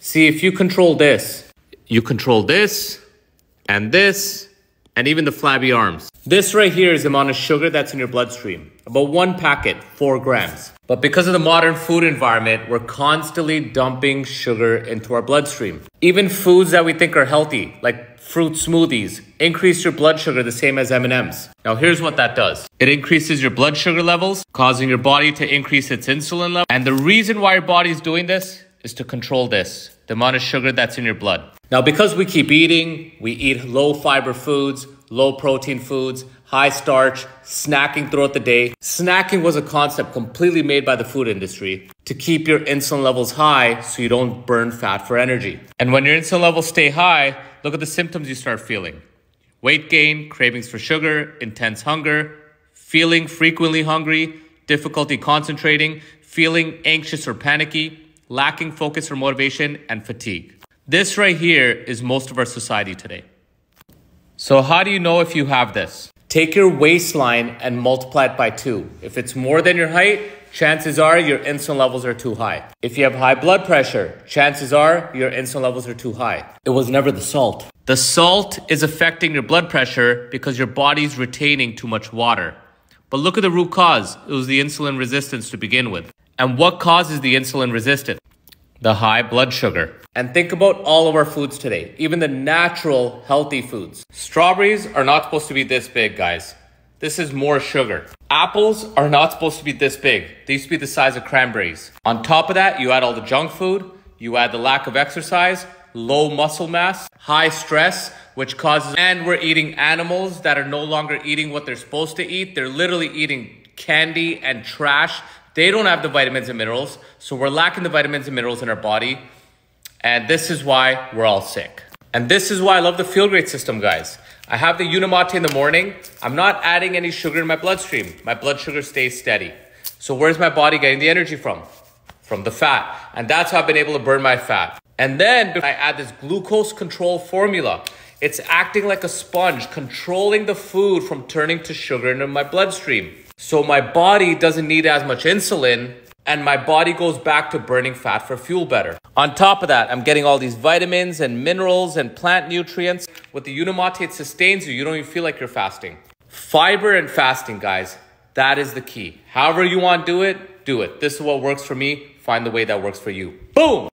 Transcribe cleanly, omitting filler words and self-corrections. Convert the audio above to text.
See, if you control this, you control this, and even the flabby arms. This right here is the amount of sugar that's in your bloodstream. About 1 packet, 4 grams. But because of the modern food environment, we're constantly dumping sugar into our bloodstream. Even foods that we think are healthy, like fruit smoothies, increase your blood sugar the same as M&Ms. Now here's what that does. It increases your blood sugar levels, causing your body to increase its insulin level. And the reason why your body's doing this is to control this, the amount of sugar that's in your blood. Now, because we keep eating, we eat low fiber foods, low protein foods, high starch, snacking throughout the day. Snacking was a concept completely made by the food industry to keep your insulin levels high so you don't burn fat for energy. And when your insulin levels stay high, look at the symptoms you start feeling. Weight gain, cravings for sugar, intense hunger, feeling frequently hungry, difficulty concentrating, feeling anxious or panicky, lacking focus or motivation, and fatigue. This right here is most of our society today. So how do you know if you have this? Take your waistline and multiply it by 2. If it's more than your height, chances are your insulin levels are too high. If you have high blood pressure, chances are your insulin levels are too high. It was never the salt. The salt is affecting your blood pressure because your body's retaining too much water. But look at the root cause. It was the insulin resistance to begin with. And what causes the insulin resistance? The high blood sugar. And think about all of our foods today, even the natural, healthy foods. Strawberries are not supposed to be this big, guys. This is more sugar. Apples are not supposed to be this big. They used to be the size of cranberries. On top of that, you add all the junk food, you add the lack of exercise, low muscle mass, high stress, which causes, and we're eating animals that are no longer eating what they're supposed to eat. They're literally eating candy and trash. They don't have the vitamins and minerals, so we're lacking the vitamins and minerals in our body. And this is why we're all sick. And this is why I love the feelgreat system, guys. I have the Unicity in the morning. I'm not adding any sugar in my bloodstream. My blood sugar stays steady. So where's my body getting the energy from? From the fat. And that's how I've been able to burn my fat. And then I add this glucose control formula. It's acting like a sponge, controlling the food from turning to sugar into my bloodstream. So my body doesn't need as much insulin, and my body goes back to burning fat for fuel better. On top of that, I'm getting all these vitamins and minerals and plant nutrients. With the Unicity, it sustains you. You don't even feel like you're fasting. Fiber and fasting, guys, that is the key. However you want to do it, do it. This is what works for me. Find the way that works for you. Boom!